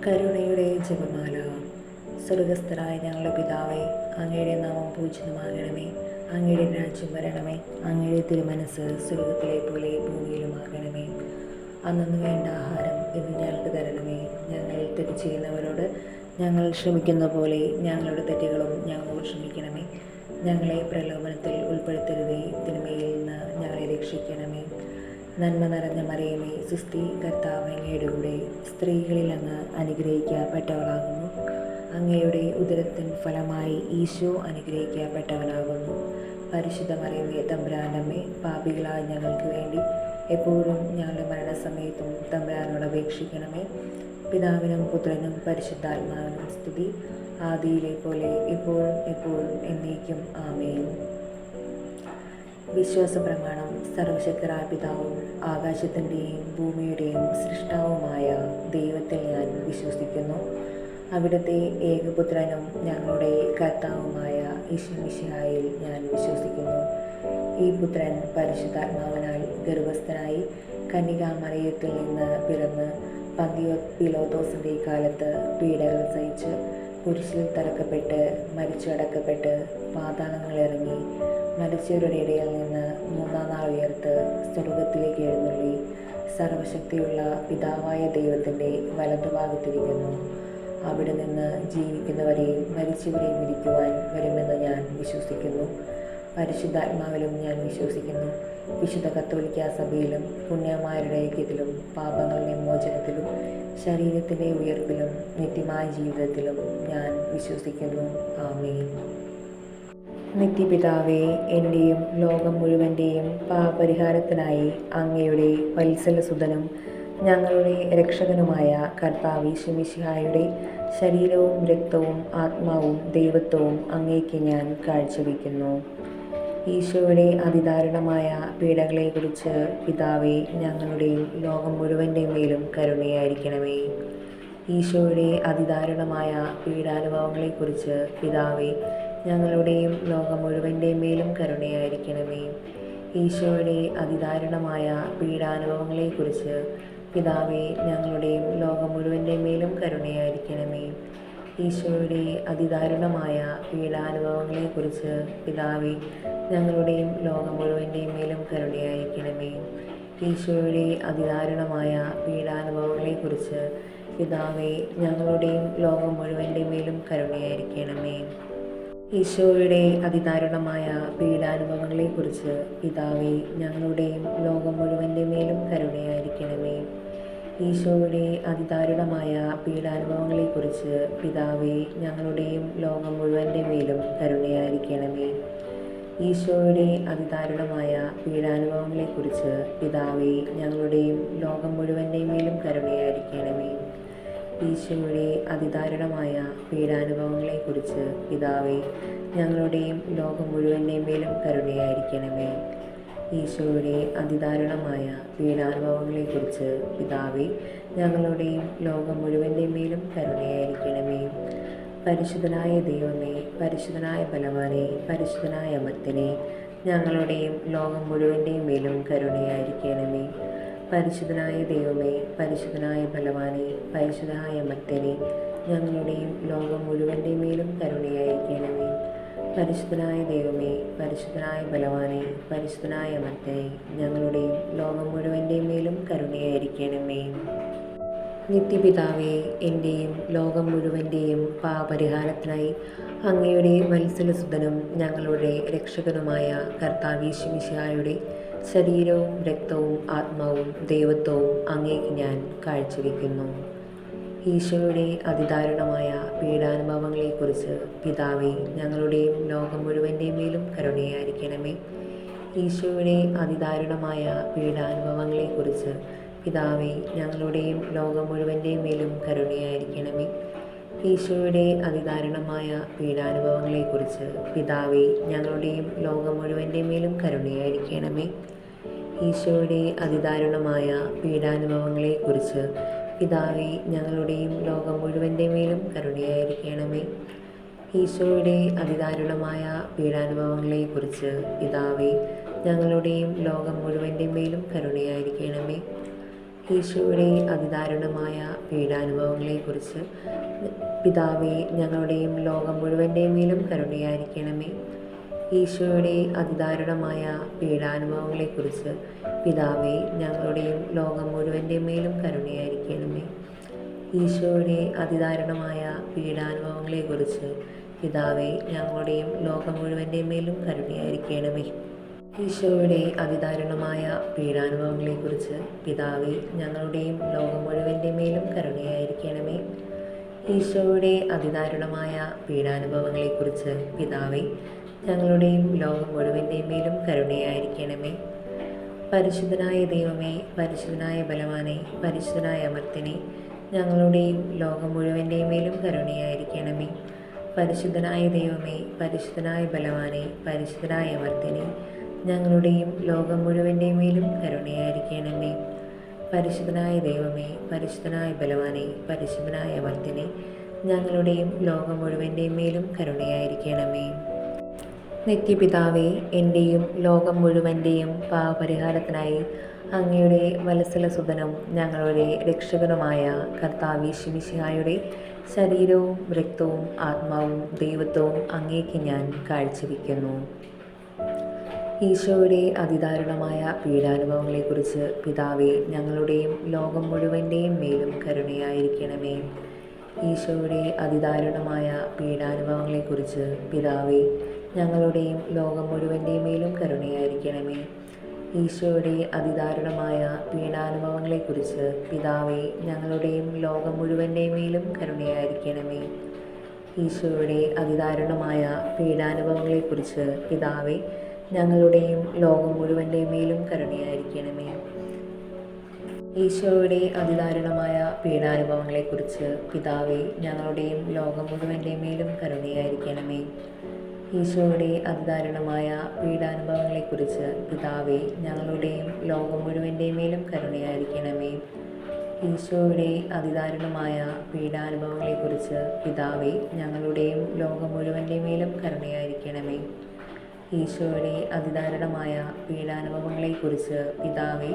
കരുണയുടെ ജപമാല. സ്വർഗസ്ഥനായ ഞങ്ങളുടെ പിതാവേ, അങ്ങയുടെ നാമം പൂജിതമാകണമേ. അങ്ങയുടെ രാജ്യം വരണമേ. അങ്ങയുടെ തിരുമനസ് സ്വർഗത്തിലെ പോലെ ഭൂമിയിലുമാകണമേ. അന്നു വേണ്ട ആഹാരം ഇന്ന് ഞങ്ങൾക്ക് തരണമേ. ഞങ്ങൾ തെറ്റ് ചെയ്യുന്നവരോട് ഞങ്ങൾ ക്ഷമിക്കുന്ന പോലെ ഞങ്ങളുടെ തെറ്റുകളും ഞങ്ങളോട് ക്ഷമിക്കണമേ. ഞങ്ങളെ പ്രലോഭനത്തിൽ ഉൾപ്പെടുത്തരുതേ, തിന്മയിൽ നിന്ന് ഞങ്ങളെ രക്ഷിക്കണമേ. നന്മ നിറഞ്ഞ മറിയമേ, സുസ്തി, കർത്താവ് അങ്ങയുടെ കൂടെ സ്ത്രീകളിൽ അങ്ങ് അനുഗ്രഹിക്കപ്പെട്ടവളാകുന്നു. അങ്ങയുടെ ഉദരത്തിൻ ഫലമായി ഈശോ അനുഗ്രഹിക്കപ്പെട്ടവനാകുന്നു. പരിശുദ്ധ മറിയമേ, തമ്പുരാൻ്റെ അമ്മേ, പാപികളായ ഞങ്ങൾക്ക് വേണ്ടി എപ്പോഴും ഞങ്ങളുടെ മരണസമയത്തും തമ്പുരാനോട് അപേക്ഷിക്കണമേ. പിതാവിനും പുത്രനും പരിശുദ്ധാത്മാവിനും സ്തുതി, ആദിയിലെ പോലെ ഇപ്പോഴും എപ്പോഴും എന്നേക്കും ആമേൻ. വിശ്വാസ പ്രമാണം. സർവശക്തനായ പിതാവും ആകാശത്തിൻ്റെയും ഭൂമിയുടെയും സൃഷ്ടാവുമായ ദൈവത്തിൽ ഞാൻ വിശ്വസിക്കുന്നു. അവിടുത്തെ ഏകപുത്രനും ഞങ്ങളുടെ കർത്താവുമായ ഈശോമിശിഹായിൽ ഞാൻ വിശ്വസിക്കുന്നു. ഈ പുത്രൻ പരിശുദ്ധാത്മാവിനാൽ ഗർഭസ്ഥനായി കന്യകാമറിയത്തിൽ നിന്ന് പിറന്ന് പന്തിയോസ് കാലത്ത് പീഡകൾ സഹിച്ച് കുരിശിൽ തറക്കപ്പെട്ട് മരിച്ചടക്കപ്പെട്ട് പാതാളങ്ങളിറങ്ങി മരിച്ചവരുടെ ഇടയിൽ നിന്ന് മൂന്നാം നാൾ ഉയർത്ത് സ്വർഗത്തിലേക്ക് എഴുന്നള്ളി സർവശക്തിയുള്ള പിതാവായ ദൈവത്തിൻ്റെ വലതുഭാഗത്തിരിക്കുന്നു. അവിടെ നിന്ന് ജീവിക്കുന്നവരെയും മരിച്ചവരെയും വിധിക്കുവാൻ വരുമെന്ന് ഞാൻ വിശ്വസിക്കുന്നു. പരിശുദ്ധാത്മാവിലും ഞാൻ വിശ്വസിക്കുന്നു. വിശുദ്ധ കത്തോലിക്കാ സഭയിലും പുണ്യന്മാരുടെ ഐക്യത്തിലും പാപങ്ങളുടെ മോചനത്തിലും ശരീരത്തിൻ്റെ ഉയർപ്പിലും നിത്യമായ ജീവിതത്തിലും ഞാൻ വിശ്വസിക്കുന്നു. ആമേൻ. നിത്യപിതാവേ, എൻ്റെയും ലോകം മുഴുവൻ്റെയും പാപപരിഹാരത്തിനായി അങ്ങയുടെ വത്സലസുതനും ഞങ്ങളുടെ രക്ഷകനുമായ കർത്താവ് ഈശോമിശിഹായുടെ ശരീരവും രക്തവും ആത്മാവും ദൈവത്വവും അങ്ങേക്ക് ഞാൻ കാഴ്ചവെക്കുന്നു. ഈശോയുടെ അതിദാരുണമായ പീഡകളെക്കുറിച്ച് പിതാവേ, ഞങ്ങളുടെയും ലോകം മുഴുവൻ്റെ മേലും കരുണയായിരിക്കണമേ. ഈശോയുടെ അതിദാരുണമായ പീഡാനുഭവങ്ങളെക്കുറിച്ച് പിതാവേ, ഞങ്ങളുടെയും ലോകം മുഴുവൻ്റെ മേലും കരുണയായിരിക്കണമേ. ഈശോയുടെ അതിദാരുണമായ പീഡാനുഭവങ്ങളെക്കുറിച്ച് പിതാവേ, ഞങ്ങളുടെയും ലോകം മുഴുവൻ്റെ മേലും കരുണയായിരിക്കണമേ. ഈശോയുടെ അതിദാരുണമായ പീഡാനുഭവങ്ങളെക്കുറിച്ച് പിതാവേ, ഞങ്ങളുടെയും ലോകം മുഴുവൻ്റെ മേലും കരുണയായിരിക്കണമേ. ഈശോയുടെ അതിദാരുണമായ പീഡാനുഭവങ്ങളെക്കുറിച്ച് പിതാവേ, ഞങ്ങളുടെയും ലോകം മുഴുവൻ്റെ മേലും കരുണയായിരിക്കണമേ. ഈശോയുടെ അതിദാരുണമായ പീഡാനുഭവങ്ങളെക്കുറിച്ച് പിതാവേ, ഞങ്ങളുടെയും ലോകം മുഴുവൻ്റെ മേലും കരുണയായിരിക്കണമേ. ഈശോയുടെ അതിദാരുണമായ പീഡാനുഭവങ്ങളെക്കുറിച്ച് പിതാവേ, ഞങ്ങളുടെയും ലോകം മുഴുവൻ്റെ മേലും കരുണയായിരിക്കണമേ. ഈശോയുടെ അതിദാരുണമായ പീഡാനുഭവങ്ങളെക്കുറിച്ച് പിതാവേ, ഞങ്ങളുടെയും ലോകം മുഴുവൻ്റെ മേലും കരുണയായിരിക്കണമേ. ഈശോയുടെ അതിദാരുണമായ പീഡാനുഭവങ്ങളെക്കുറിച്ച് പിതാവേ, ഞങ്ങളുടെയും ലോകം മുഴുവൻ്റെ മേലും കരുണയായിരിക്കണമേ. ഈശോയുടെ അതിദാരുണമായ പീഡാനുഭവങ്ങളെക്കുറിച്ച് പിതാവേ, ഞങ്ങളുടെയും ലോകം മുഴുവൻ്റെ മേലും കരുണയായിരിക്കണമേ. പരിശുദ്ധനായ ദൈവമേ, പരിശുദ്ധനായ ബലവാനെ, പരിശുദ്ധനായ അമർത്യനെ, ഞങ്ങളുടെയും ലോകം മുഴുവൻ്റെ മേലും കരുണയായിരിക്കണമേ. പരിശുദ്ധനായ ദൈവമേ, പരിശുദ്ധനായ ബലവാനെ, പരിശുദ്ധനായ അമർത്യനെ, ഞങ്ങളുടെയും ലോകം മുഴുവൻ്റെ മേലും കരുണയായിരിക്കണമേ. പരിശുദ്ധനായ ദൈവമേ, പരിശുദ്ധനായ ബലവാനെ, പരിശുദ്ധനായ അമർത്യനെ, ഞങ്ങളുടെയും ലോകം മുഴുവൻ്റെ മേലും കരുണയായിരിക്കണമേ. നിത്യപിതാവേ, എൻ്റെയും ലോകം മുഴുവൻ്റെയും പാപപരിഹാരത്തിനായി അങ്ങയുടെ വത്സലസുതനും ഞങ്ങളുടെ രക്ഷകനുമായ കർത്താവ് ഈശോമിശിഹായുടെ ശരീരവും രക്തവും ആത്മാവും ദൈവത്വവും അങ്ങേക്ക് ഞാൻ കാഴ്ചവെക്കുന്നു. ഈശോയുടെ അതിദാരുണമായ പീഡാനുഭവങ്ങളെക്കുറിച്ച് പിതാവേ, ഞങ്ങളുടെയും ലോകം മുഴുവൻ്റെ മേലും കരുണയായിരിക്കണമേ. ഈശോയുടെ അതിദാരുണമായ പീഡാനുഭവങ്ങളെക്കുറിച്ച് പിതാവേ, ഞങ്ങളുടെയും ലോകം മുഴുവൻ്റെ മേലും കരുണയായിരിക്കണമേ. ഈശോയുടെ അതിദാരുണമായ പീഡാനുഭവങ്ങളെക്കുറിച്ച് പിതാവേ, ഞങ്ങളുടെയും ലോകം മുഴുവൻ്റെ മേലും കരുണയായിരിക്കണമേ. ഈശോയുടെ അതിദാരുണമായ പീഡാനുഭവങ്ങളെക്കുറിച്ച് പിതാവേ, ഞങ്ങളുടെയും ലോകം മുഴുവൻ്റെ മേലും കരുണയായിരിക്കണമേ. ഈശോയുടെ അതിദാരുണമായ പീഡാനുഭവങ്ങളെക്കുറിച്ച് പിതാവേ, ഞങ്ങളുടെയും ലോകം മുഴുവൻ്റെ മേലും കരുണയായിരിക്കണമേ. ഈശോയുടെ അതിദാരുണമായ പീഡാനുഭവങ്ങളെക്കുറിച്ച് പിതാവേ, ഞങ്ങളുടെയും ലോകം മുഴുവൻ്റെയും മേലും കരുണയായിരിക്കണമേ. ഈശോയുടെ അതിദാരുണമായ പീഡാനുഭവങ്ങളെക്കുറിച്ച് പിതാവേ, ഞങ്ങളുടെയും ലോകം മുഴുവൻ്റെയും മേലും കരുണയായിരിക്കണമേ. ഈശോയുടെ അതിദാരുണമായ പീഡാനുഭവങ്ങളെക്കുറിച്ച് പിതാവേ, ഞങ്ങളുടെയും ലോകം മുഴുവൻ്റെയും മേലും കരുണയായിരിക്കണമേ. ഈശോയുടെ അതിദാരുണമായ പീഡാനുഭവങ്ങളെക്കുറിച്ച് പിതാവേ, ഞങ്ങളുടെയും ലോകം മുഴുവൻ്റെയും മേലും കരുണയായിരിക്കണമേ. ഈശോയുടെ അതിദാരുണമായ പീഡാനുഭവങ്ങളെക്കുറിച്ച് പിതാവേ, ഞങ്ങളുടെയും ലോകം മുഴുവൻ്റെയും മേലും കരുണയായിരിക്കണമേ. പരിശുദ്ധനായ ദൈവമേ, പരിശുദ്ധനായ ബലവാനെ, പരിശുദ്ധനായ അമർത്തിനെ, ഞങ്ങളുടെയും ലോകം മുഴുവൻ്റെയും മേലും കരുണയായിരിക്കണമേ. പരിശുദ്ധനായ ദൈവമേ, പരിശുദ്ധനായ ബലവാനെ, പരിശുദ്ധനായ അമർത്തിനെ, ഞങ്ങളുടെയും ലോകം മുഴുവൻ്റെയും മേലും കരുണയായിരിക്കണമേ. പരിശുദ്ധനായ ദൈവമേ, പരിശുദ്ധനായ ബലവാനെ, പരിശുദ്ധനായ അമർത്തിനെ, ഞങ്ങളുടെയും ലോകം മുഴുവൻ്റെയും മേലും കരുണയായിരിക്കണമേ. നിത്യപിതാവേ, എൻ്റെയും ലോകം മുഴുവൻ്റെയും പാപപരിഹാരത്തിനായി അങ്ങയുടെ വത്സലസുതനും ഞങ്ങളുടെ രക്ഷകനുമായ കർത്താവീശോ മിശിഹായുടെ ശരീരവും രക്തവും ആത്മാവും ദൈവത്വവും അങ്ങേക്ക് ഞാൻ കാഴ്ചവെക്കുന്നു. ഈശോയുടെ അതിദാരുണമായ പീഡാനുഭവങ്ങളെക്കുറിച്ച് പിതാവേ, ഞങ്ങളുടെയും ലോകം മുഴുവൻ്റെയും മേലും കരുണയായിരിക്കണമേ. ഈശോയുടെ അതിദാരുണമായ പീഡാനുഭവങ്ങളെക്കുറിച്ച് പിതാവേ, ഞങ്ങളുടെയും ലോകം മുഴുവൻ്റെയും മേലും കരുണയായിരിക്കണമേ. ഈശോയുടെ അതിദാരുണമായ പീഡാനുഭവങ്ങളെക്കുറിച്ച് പിതാവേ, ഞങ്ങളുടെയും ലോകം മുഴുവൻ്റെയും മേലും കരുണയായിരിക്കണമേ. ഈശോയുടെ അതിദാരുണമായ പീഡാനുഭവങ്ങളെക്കുറിച്ച് പിതാവേ, ഞങ്ങളുടെയും ലോകം മുഴുവൻ്റെയും മേലും കരുണയായിരിക്കണമേ. ഈശോയുടെ അതിദാരുണമായ പീഡാനുഭവങ്ങളെക്കുറിച്ച് പിതാവേ, ഞങ്ങളുടെയും ലോകം മുഴുവൻ്റെയും മേലും കരുണയായിരിക്കണമേ. ഈശോയുടെ അതിദാരുണമായ പീഡാനുഭവങ്ങളെക്കുറിച്ച് പിതാവേ, ഞങ്ങളുടെയും ലോകം മുഴുവൻ്റെയും മേലും കരുണയായിരിക്കണമേ. ഈശോയുടെ അതിദാരുണമായ പീഡാനുഭവങ്ങളെക്കുറിച്ച് പിതാവേ, ഞങ്ങളുടെയും ലോകം മുഴുവൻ്റെയും മേലും കരുണയായിരിക്കണമേ. ഈശോയുടെ അതിദാരുണമായ പീഡാനുഭവങ്ങളെക്കുറിച്ച് പിതാവേ,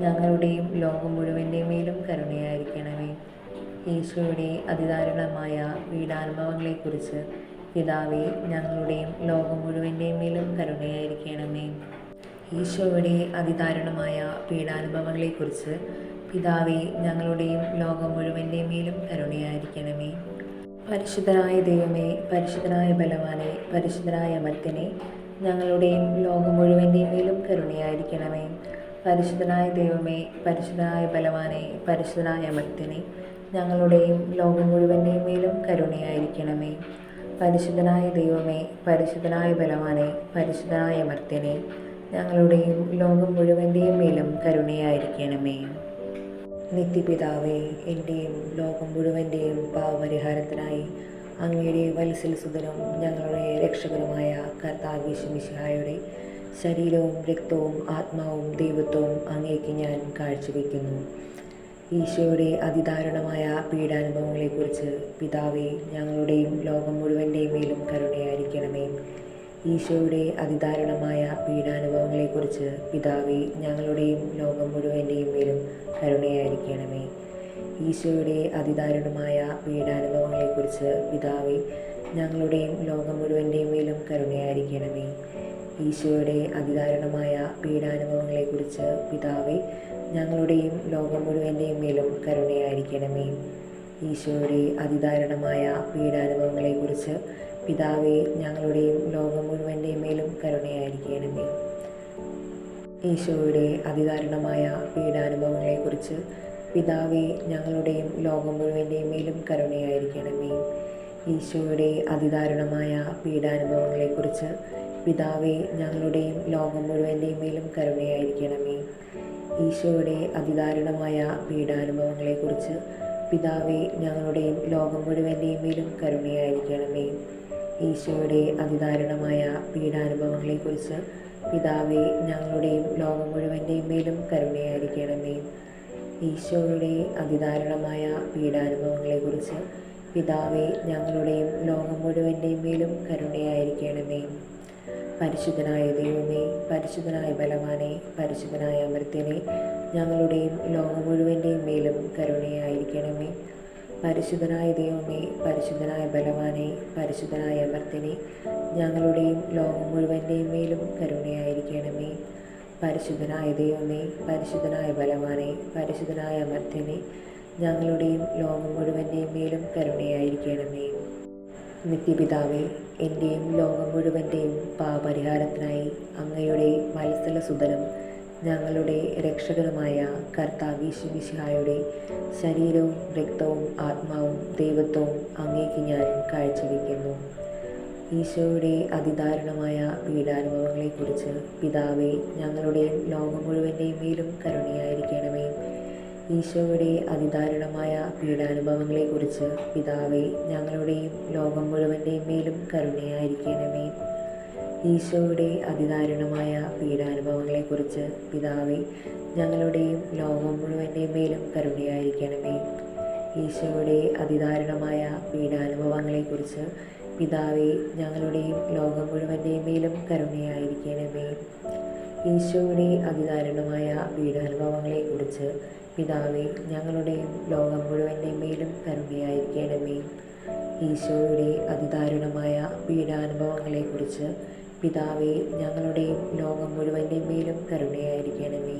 ഞങ്ങളുടെയും ലോകം മുഴുവൻ്റെയും മേലും കരുണയായിരിക്കണമേ. ഈശോയുടെ അതിദാരുണമായ പീഡാനുഭവങ്ങളെക്കുറിച്ച് പിതാവേ, ഞങ്ങളുടെയും ലോകം മുഴുവൻ്റെയും മേലും കരുണയായിരിക്കണമേ. ഈശോയുടെ അതിദാരുണമായ പീഡാനുഭവങ്ങളെക്കുറിച്ച് പിതാവേ, ഞങ്ങളുടെയും ലോകം മുഴുവൻ്റെയും മേലും കരുണയായിരിക്കണമേ. പരിശുദ്ധനായ ദൈവമേ, പരിശുദ്ധനായ ബലവാനെ, പരിശുദ്ധനായ അമർത്തിനെ, ഞങ്ങളുടെയും ലോകം മുഴുവൻ്റെയും മേലും കരുണയായിരിക്കണമേ. പരിശുദ്ധനായ ദൈവമേ, പരിശുദ്ധനായ ബലവാനെ, പരിശുദ്ധനായ അമർത്തിനെ, ഞങ്ങളുടെയും ലോകം മുഴുവൻ്റെയും മേലും കരുണയായിരിക്കണമേ. പരിശുദ്ധനായ ദൈവമേ, പരിശുദ്ധനായ ബലവാനെ, പരിശുദ്ധനായ അമർത്തിനെ, ഞങ്ങളുടെയും ലോകം മുഴുവൻ്റെയും മേലും കരുണയായിരിക്കണമേ. നിത്യപിതാവേ, എൻ്റെയും ലോകം മുഴുവൻ്റെയും പാപപരിഹാരത്തിനായി അങ്ങയുടെ വത്സലസുതനും ഞങ്ങളുടെ രക്ഷകനുമായ കർത്താവീശോ മിശിഹായുടെ ശരീരവും രക്തവും ആത്മാവും ദൈവത്വവും അങ്ങേക്ക് ഞാൻ കാഴ്ചവെക്കുന്നു. ഈശോയുടെ അതിദാരുണമായ പീഡാനുഭവങ്ങളെക്കുറിച്ച് പിതാവേ, ഞങ്ങളുടെയും ലോകം മുഴുവൻ്റെയും മേലും കരുണയായിരിക്കണമേ. ഈശോയുടെ അതിദാരുണമായ പീഡാനുഭവങ്ങളെക്കുറിച്ച് പിതാവേ, ഞങ്ങളുടെയും ലോകം മുഴുവൻ്റെയും മേലും കരുണയായിരിക്കണമേ. ഈശോയുടെ അതിദാരുണമായ പീഡാനുഭവങ്ങളെക്കുറിച്ച് പിതാവേ, ഞങ്ങളുടെയും ലോകം മുഴുവൻ്റെയും മേലും കരുണയായിരിക്കണമേ. ഈശോയുടെ അതിദാരുണമായ പീഡാനുഭവങ്ങളെക്കുറിച്ച് പിതാവേ, ഞങ്ങളുടെയും ലോകം മുഴുവൻ്റെയും മേലും കരുണയായിരിക്കണമേ. ഈശോയുടെ അതിദാരുണമായ പീഡാനുഭവങ്ങളെക്കുറിച്ച് പിതാവേ, ഞങ്ങളുടെയും ലോകം മുഴുവൻ്റെയും മേലും കരുണയായിരിക്കണമേ. ഈശോയുടെ അതിദാരുണമായ പീഡാനുഭവങ്ങളെക്കുറിച്ച് പിതാവേ, ഞങ്ങളുടെയും ലോകം മുഴുവൻ്റെയും മേലും കരുണയായിരിക്കണമേ. ഈശോയുടെ അതിദാരുണമായ പീഡാനുഭവങ്ങളെക്കുറിച്ച് പിതാവേ, ഞങ്ങളുടെയും ലോകം മുഴുവൻ്റെയും മേലും കരുണയായിരിക്കണമേ. ഈശോയുടെ അതിദാരുണമായ പീഡാനുഭവങ്ങളെക്കുറിച്ച് പിതാവേ, ഞങ്ങളുടെയും ലോകം മുഴുവൻ്റെയും മേലും കരുണയായിരിക്കണമേ. ഈശോയുടെ അതിദാരുണമായ പീഡാനുഭവങ്ങളെക്കുറിച്ച് പിതാവേ, ഞങ്ങളുടെയും ലോകം മുഴുവൻ്റെയും മേലും കരുണയായിരിക്കണമേ. ഈശോയുടെ അതിദാരുണമായ പീഡാനുഭവങ്ങളെക്കുറിച്ച് പിതാവേ, ഞങ്ങളുടെയും ലോകം മുഴുവൻ്റെയും മേലും കരുണയായിരിക്കണമേ. പരിശുദ്ധനായ ദൈവമേ, പരിശുദ്ധനായ ബലവാനെ, പരിശുദ്ധനായ അമർത്യനെ, ഞങ്ങളുടെയും ലോകം മുഴുവൻ്റെയും മേലും കരുണയായിരിക്കണമേ. പരിശുദ്ധനായ ദൈവമേ, പരിശുദ്ധനായ ബലവാനെ, പരിശുദ്ധനായ അമർത്യനെ, ഞങ്ങളുടെയും ലോകം മുഴുവൻ്റെയും മേലും കരുണയായിരിക്കണമേ. പരിശുദ്ധനായ ദൈവമേ, പരിശുദ്ധനായ ബലവാനെ, പരിശുദ്ധനായ അമർത്യനെ, ഞങ്ങളുടെയും ലോകം മുഴുവൻ്റെയും മേലും കരുണയായിരിക്കണമേ. നിത്യപിതാവേ, എൻ്റെയും ലോകം മുഴുവൻ്റെയും പാപപരിഹാരത്തിനായി അങ്ങയുടെ വത്സലസുതനും ഞങ്ങളുടെ രക്ഷകനുമായ കർത്താവ് മിശിഹായുടെ ശരീരവും രക്തവും ആത്മാവും ദൈവത്വവും അങ്ങേക്ക് ഞാൻ കാഴ്ചവെക്കുന്നു. ഈശോയുടെ അതിദാരുണമായ പീഡാനുഭവങ്ങളെക്കുറിച്ച് പിതാവേ, ഞങ്ങളുടെയും ലോകം മുഴുവൻ്റെയും മേലും കരുണയായിരിക്കണമേ. ഈശോയുടെ അതിദാരുണമായ പീഡാനുഭവങ്ങളെക്കുറിച്ച് പിതാവേ, ഞങ്ങളുടെയും ലോകം മുഴുവൻ്റെയും മേലും കരുണയായിരിക്കണമേ. ഈശോയുടെ അതിദാരുണമായ പീഡാനുഭവങ്ങളെക്കുറിച്ച് പിതാവേ, ഞങ്ങളുടെയും ലോകം മുഴുവൻ്റെയും മേലും കരുണയായിരിക്കണമേ. ഈശോയുടെ അതിദാരുണമായ പീഡാനുഭവങ്ങളെക്കുറിച്ച് പിതാവേ, ഞങ്ങളുടെയും ലോകം മുഴുവൻ്റെയും മേലും കരുണയായിരിക്കണമേ. ഈശോയുടെ അതിദാരുണമായ പീഡാനുഭവങ്ങളെക്കുറിച്ച് പിതാവേ, ഞങ്ങളുടെയും ലോകം മുഴുവൻ്റെയും മേലും കരുണയായിരിക്കണമേ. ഈശോയുടെ അതിദാരുണമായ പീഡാനുഭവങ്ങളെക്കുറിച്ച് പിതാവേ, ഞങ്ങളുടെയും ലോകം മുഴുവൻ്റെയും മേലും കരുണയായിരിക്കണമേ.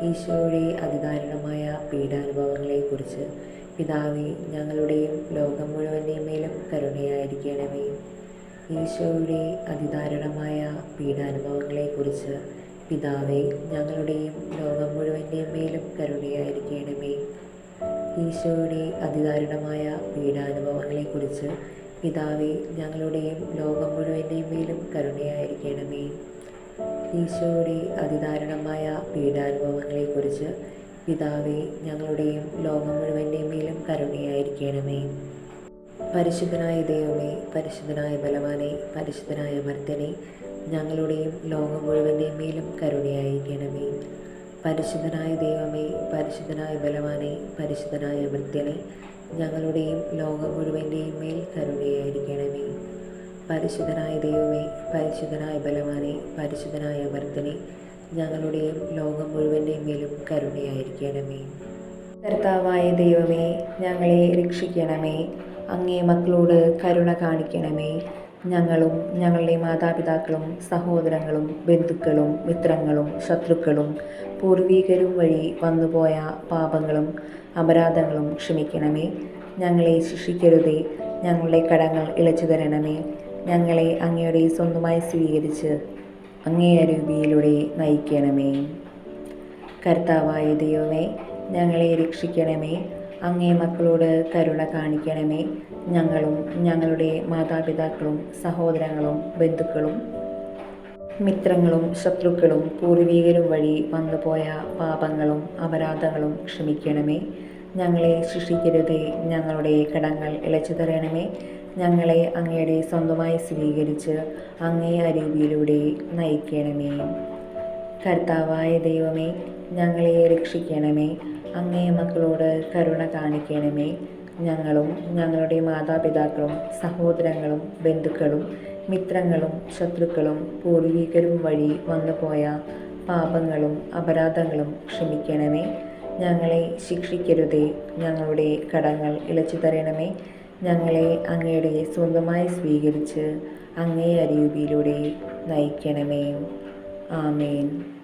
ഈശോയുടെ അതിദാരുണമായ പീഡാനുഭവങ്ങളെക്കുറിച്ച് പിതാവേ, ഞങ്ങളുടെയും ലോകം മുഴുവൻ്റെയും മേലും കരുണയായിരിക്കണമേ. ഈശോയുടെ അതിദാരുണമായ പീഡാനുഭവങ്ങളെക്കുറിച്ച് പിതാവേ, ഞങ്ങളുടെയും ലോകം മുഴുവൻ്റെയും മേലും കരുണയായിരിക്കണമേ. ഈശോയുടെ അതിദാരുണമായ പീഡാനുഭവങ്ങളെക്കുറിച്ച് പിതാവേ, ഞങ്ങളുടെയും ലോകം മുഴുവൻ്റെയും മേലും കരുണയായിരിക്കണമേ. ഈശോയുടെ അതിദാരുണമായ പീഡാനുഭവങ്ങളെക്കുറിച്ച് പിതാവേ, ഞങ്ങളുടെയും ലോകം മുഴുവൻ്റെയും മേലും കരുണയായിരിക്കണമേ. പരിശുദ്ധനായ ദൈവമേ, പരിശുദ്ധനായ ബലവാനെ, പരിശുദ്ധനായ അമർത്യനെ, ഞങ്ങളുടെയും ലോകം മുഴുവൻ്റെയും മേലും കരുണയായിരിക്കണമേ. പരിശുദ്ധനായ ദൈവമേ, പരിശുദ്ധനായ ബലവാനെ, പരിശുദ്ധനായ അമർത്യനെ, ഞങ്ങളുടെയും ലോകം മുഴുവൻ്റെയും മേൽ കരുണയായിരിക്കണമേ. പരിശുദ്ധനായ ദൈവമേ, പരിശുദ്ധനായ ബലവാനെ, പരിശുദ്ധനായ അമർത്യനെ, ഞങ്ങളുടെയും ലോകം മുഴുവൻ്റെയും മേലും കരുണയായിരിക്കണമേ. കർത്താവായ ദൈവമേ, ഞങ്ങളെ രക്ഷിക്കണമേ. അങ്ങേ മക്കളോട് കരുണ കാണിക്കണമേ. ഞങ്ങളും ഞങ്ങളുടെ മാതാപിതാക്കളും സഹോദരങ്ങളും ബന്ധുക്കളും മിത്രങ്ങളും ശത്രുക്കളും പൂർവീകരും വഴി വന്നുപോയ പാപങ്ങളും അപരാധങ്ങളും ക്ഷമിക്കണമേ. ഞങ്ങളെ ശിക്ഷിക്കരുതേ. ഞങ്ങളുടെ കടങ്ങൾ ഇളച്ചു തരണമേ. ഞങ്ങളെ അങ്ങയുടെ സ്വന്തമായി സ്വീകരിച്ച് അങ്ങേ അരൂപിയിലൂടെ നയിക്കണമേ. കർത്താവായ ദൈവമേ, ഞങ്ങളെ രക്ഷിക്കണമേ. അങ്ങേ മക്കളോട് കരുണ കാണിക്കണമേ. ഞങ്ങളും ഞങ്ങളുടെ മാതാപിതാക്കളും സഹോദരങ്ങളും ബന്ധുക്കളും മിത്രങ്ങളും ശത്രുക്കളും പൂർവീകരും വഴി വന്നുപോയ പാപങ്ങളും അപരാധങ്ങളും ക്ഷമിക്കണമേ. ഞങ്ങളെ ശിക്ഷിക്കരുതേ. ഞങ്ങളുടെ കടങ്ങൾ ഇളച്ചു തരണമേ. ഞങ്ങളെ അങ്ങയുടെ സ്വന്തമായി സ്വീകരിച്ച് അങ്ങേ അരൂപിയിലൂടെ നയിക്കണമേ. കർത്താവായ ദൈവമേ, ഞങ്ങളെ രക്ഷിക്കണമേ. അങ്ങേ മക്കളോട് കരുണ കാണിക്കണമേ. ഞങ്ങളും ഞങ്ങളുടെ മാതാപിതാക്കളും സഹോദരങ്ങളും ബന്ധുക്കളും മിത്രങ്ങളും ശത്രുക്കളും പൂർവീകരും വഴി വന്നുപോയ പാപങ്ങളും അപരാധങ്ങളും ക്ഷമിക്കണമേ. ഞങ്ങളെ ശിക്ഷിക്കരുതേ. ഞങ്ങളുടെ കടങ്ങൾ ഇളച്ചു തരണമേ. ഞങ്ങളെ അങ്ങയുടെ സ്വന്തമായി സ്വീകരിച്ച് അങ്ങേ അരൂപിയിലൂടെ നയിക്കണമേ. ആമേൻ.